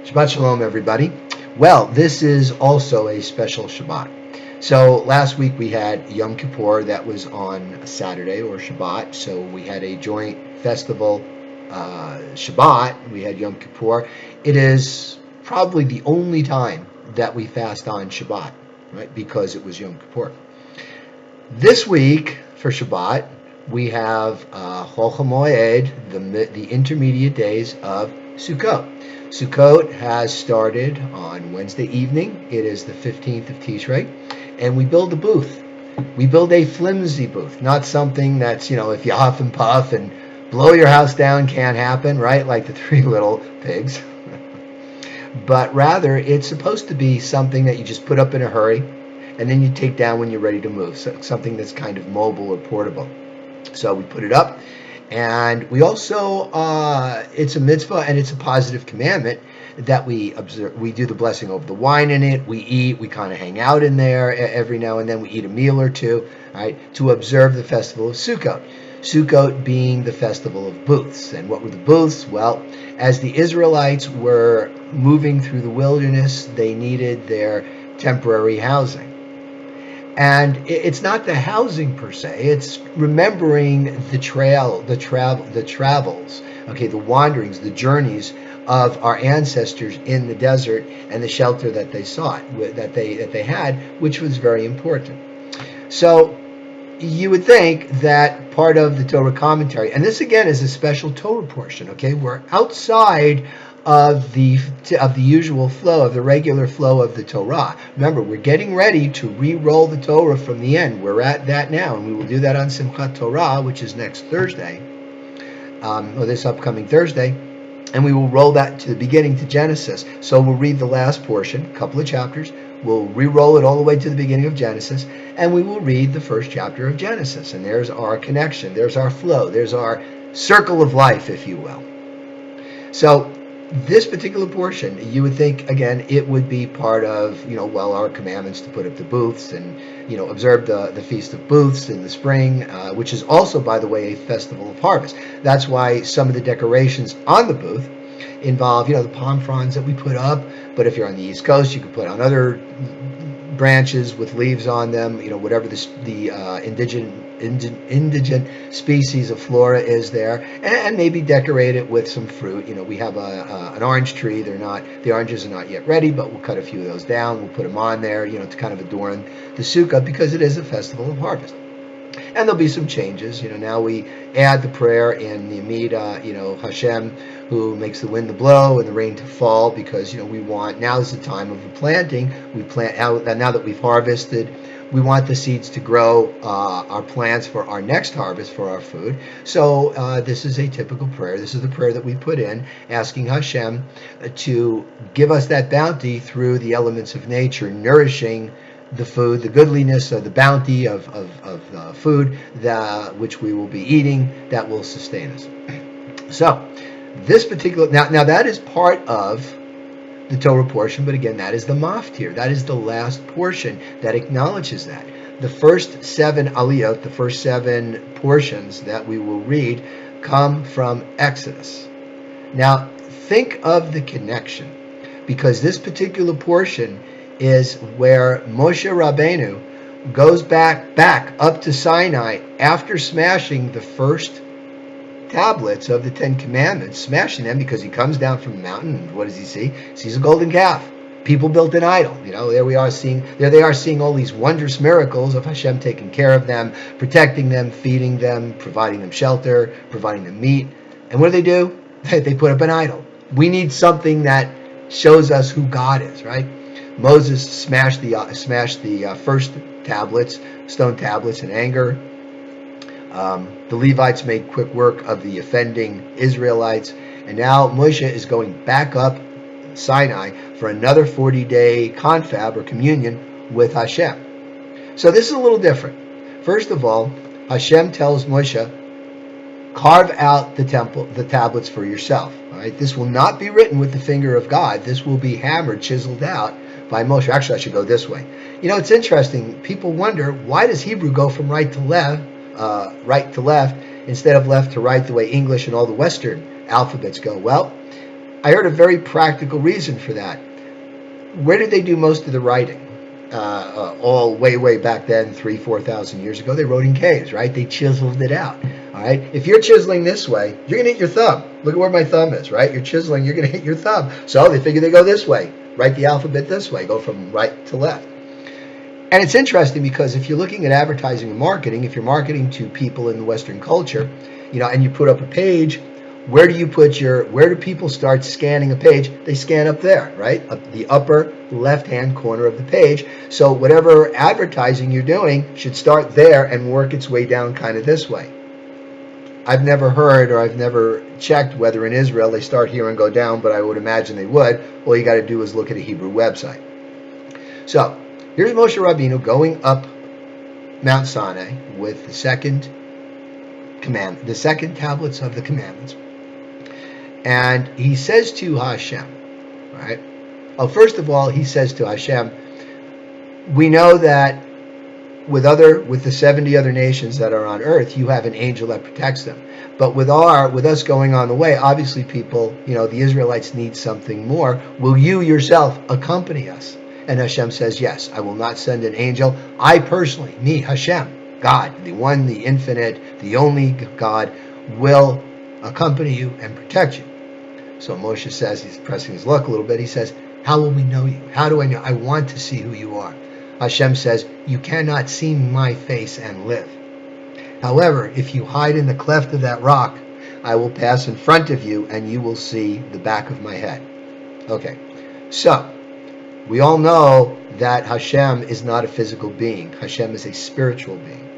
Shabbat Shalom, everybody. Well, this is also a special Shabbat. So last week we had Yom Kippur that was on Saturday or Shabbat. So we had a joint festival Shabbat. We had Yom Kippur. It is probably the only time that we fast on Shabbat, right? Because it was Yom Kippur. This week for Shabbat we have HaMoed, the intermediate days of Succoth. Succoth has started on Wednesday evening. It is the 15th of Tishrei, and we build a booth. We build a flimsy booth, not something that's, if you huff and puff and blow your house down can't happen, right? Like the three little pigs. But rather, it's supposed to be something that you just put up in a hurry, and then you take down when you're ready to move. So something that's kind of mobile or portable. So we put it up. And we also, it's a mitzvah and it's a positive commandment that we observe. We do the blessing over the wine in it. We eat. We kind of hang out in there every now and then. We eat a meal or two, right, to observe the festival of Succoth. Succoth being the festival of booths. And what were the booths? Well, as the Israelites were moving through the wilderness, they needed their temporary housing. And it's not the housing per se, it's remembering the travels, the wanderings, the journeys of our ancestors in the desert and the shelter that they sought, that they had, which was very important. So you would think that part of the Torah commentary, and this again is a special Torah portion, okay? We're outside of the usual flow, of the regular flow of the Torah. Remember, we're getting ready to re-roll the Torah from the end. We're at that now, and we will do that on Simchat Torah, which is next Thursday, or this upcoming Thursday, and we will roll that to the beginning, to Genesis. So we'll read the last portion, a couple of chapters, we'll re-roll it all the way to the beginning of Genesis, and we will read the first chapter of Genesis, and there's our connection, there's our flow, there's our circle of life, if you will. So this particular portion, you would think, again, it would be part of, our commandments to put up the booths and, observe the Feast of Booths in the spring, which is also, by the way, a festival of harvest. That's why some of the decorations on the booth involve, the palm fronds that we put up. But if you're on the East Coast, you could put on other branches with leaves on them, whatever the indigent species of flora is there, and maybe decorate it with some fruit. We have an orange tree. The oranges are not yet ready, but we'll cut a few of those down. We'll put them on there, to kind of adorn the Sukkah, because it is a festival of harvest. And there'll be some changes. Now we add the prayer in the HaMoed, HaShem, who makes the wind to blow and the rain to fall, because, we want, now is the time of the planting. We plant out, now that we've harvested, we want the seeds to grow our plants for our next harvest, for our food. So this is a typical prayer. This is the prayer that we put in, asking HaShem to give us that bounty through the elements of nature, nourishing the food, the goodliness, the bounty of food which we will be eating, that will sustain us. So this particular, now that is part of the Torah portion, but again, that is the maftir. That is the last portion that acknowledges that. The first 7 aliyot, the first 7 portions that we will read, come from Exodus. Now, think of the connection, because this particular portion is where Moshe Rabbeinu goes back up to Sinai after smashing the first tablets of the 10 Commandments, smashing them, because he comes down from the mountain, and what does he see? He sees a golden calf. People built an idol. There they are seeing all these wondrous miracles of Hashem taking care of them, protecting them, feeding them, providing them shelter, providing them meat. And what do? They put up an idol. We need something that shows us who God is, right? Moses smashed the first tablets, stone tablets, in anger. The Levites made quick work of the offending Israelites, and now Moshe is going back up Sinai for another 40-day confab or communion with Hashem. So this is a little different. First of all, Hashem tells Moshe, carve out the tablets for yourself. All right, this will not be written with the finger of God. This will be hammered, chiseled out by Moshe. Actually, I should go this way. It's interesting. People wonder, why does Hebrew go from right to left instead of left to right, the way English and all the Western alphabets go? Well, I heard a very practical reason for that. Where did they do most of the writing? All way back then, 3,000-4,000 years ago, they wrote in caves, right? They chiseled it out. All right. If you're chiseling this way, you're gonna hit your thumb. Look at where my thumb is, right? You're chiseling, you're gonna hit your thumb. So they figure they go this way. Write the alphabet this way. Go from right to left. And it's interesting because if you're looking at advertising and marketing, if you're marketing to people in the Western culture, and you put up a page, where do people start scanning a page? They scan up there, right? Up the upper left-hand corner of the page. So whatever advertising you're doing should start there and work its way down kind of this way. I've never heard or I've never checked whether in Israel they start here and go down, but I would imagine they would. All you got to do is look at a Hebrew website. So here's Moshe Rabbeinu going up Mount Sinai with the second tablets of the commandments. And he says to HaShem, right? Oh, first of all, he says to HaShem, we know that with the 70 other nations that are on earth, you have an angel that protects them. But with us going on the way, obviously people, the Israelites need something more. Will you yourself accompany us? And Hashem says, yes, I will not send an angel. I personally, me, Hashem, God, the one, the infinite, the only God, will accompany you and protect you. So Moshe says, he's pressing his luck a little bit. He says, how will we know you? How do I know? I want to see who you are. Hashem says, you cannot see my face and live. However, if you hide in the cleft of that rock, I will pass in front of you and you will see the back of my head. Okay, so we all know that Hashem is not a physical being. Hashem is a spiritual being,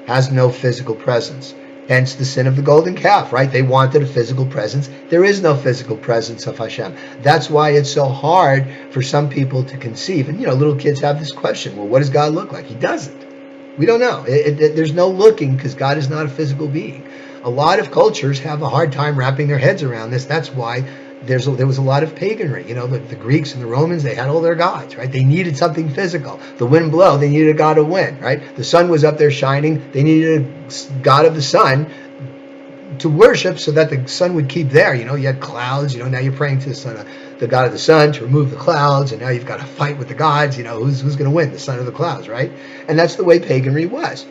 has no physical presence. Hence the sin of the golden calf, right? They wanted a physical presence. There is no physical presence of Hashem. That's why it's so hard for some people to conceive. And, little kids have this question, well, what does God look like? He doesn't. We don't know. There's no looking because God is not a physical being. A lot of cultures have a hard time wrapping their heads around this. That's why there was a lot of paganry. The Greeks and the Romans, they had all their gods, right? They needed something physical. The wind blow, they needed a god of wind, right? The sun was up there shining. They needed a god of the sun to worship so that the sun would keep there. You had clouds. Now you're praying to the sun, the god of the sun, to remove the clouds, and now you've got to fight with the gods. Who's going to win, the sun or the clouds, right? And that's the way paganry was.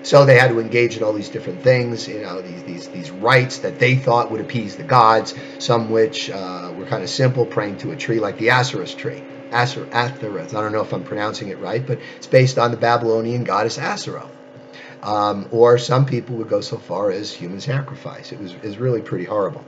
So they had to engage in all these different things, these rites that they thought would appease the gods, some which were kind of simple, praying to a tree like the Asherah tree. Athereth. I don't know if I'm pronouncing it right, but it's based on the Babylonian goddess Asherah. Or some people would go so far as human sacrifice. It was really pretty horrible.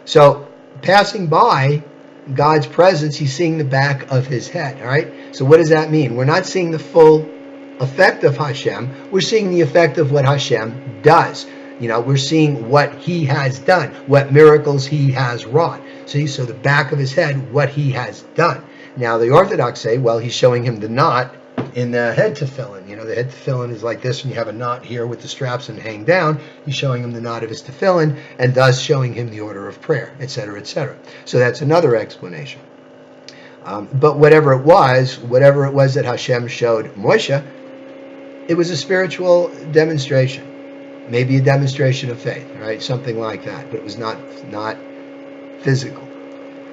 So passing by God's presence, he's seeing the back of his head. All right. So what does that mean? We're not seeing the full effect of Hashem. We're seeing the effect of what Hashem does. We're seeing what he has done, what miracles he has wrought. See, so the back of his head, what he has done. Now the Orthodox say, well, he's showing him the knot in the head tefillin. The head tefillin is like this, and you have a knot here with the straps and hang down. He's showing him the knot of his tefillin, and thus showing him the order of prayer, etc., etc. So that's another explanation. But whatever it was that Hashem showed Moshe, it was a spiritual demonstration, maybe a demonstration of faith, right? Something like that, but it was not physical.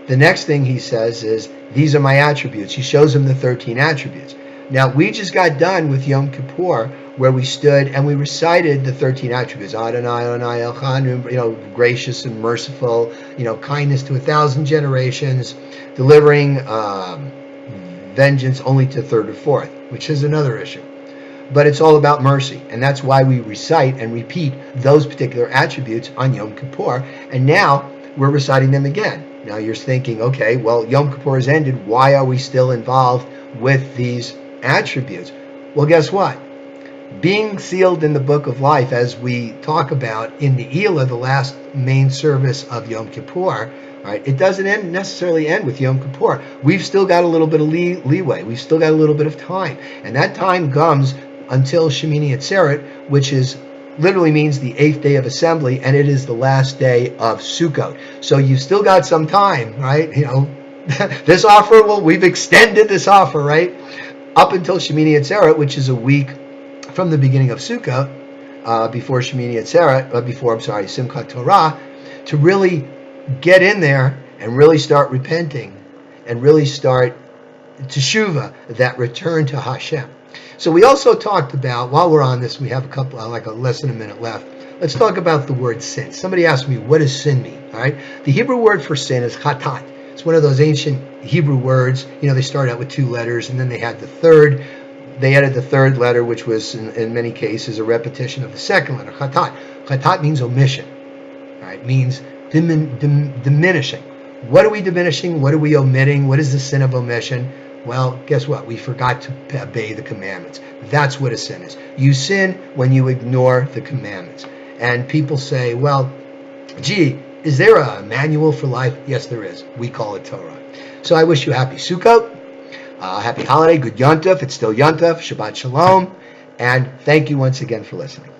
The next thing he says is, these are my attributes. He shows him the 13 attributes. Now, we just got done with Yom Kippur, where we stood and we recited the 13 attributes. Adonai, Adonai, Elchanu, gracious and merciful, kindness to 1,000 generations, delivering vengeance only to third or fourth, which is another issue. But it's all about mercy, and that's why we recite and repeat those particular attributes on Yom Kippur, and now we're reciting them again. Now you're thinking, okay, well, Yom Kippur has ended. Why are we still involved with these attributes? Well, guess what? Being sealed in the book of life, as we talk about in the Eilah, the last main service of Yom Kippur, right, it doesn't necessarily end with Yom Kippur. We've still got a little bit of leeway. We've still got a little bit of time. And that time comes until Shemini Atzeret, which literally means the 8th day of assembly, and it is the last day of Succoth. So you've still got some time, right? This offer, we've extended this offer, right? Up until Shemini Atzeret, which is a week from the beginning of Sukkot, before Shemini Atzeret, before Simchat Torah, to really get in there and really start repenting and really start teshuvah, that return to HaShem. So we also talked about, while we're on this, we have a couple, like less than a minute left. Let's talk about the word sin. Somebody asked me, what does sin mean? All right. The Hebrew word for sin is chatat. It's one of those ancient Hebrew words. They start out with 2 letters, and then they had the third. They added the third letter, which was in many cases a repetition of the second letter, chatat. Chatat means omission. All right. Means diminishing. What are we diminishing? What are we omitting? What is the sin of omission? Well, guess what? We forgot to obey the commandments. That's what a sin is. You sin when you ignore the commandments. And people say, well, gee, is there a manual for life? Yes, there is. We call it Torah. So I wish you happy Succoth, happy holiday, good Yontif. It's still Yontif. Shabbat Shalom. And thank you once again for listening.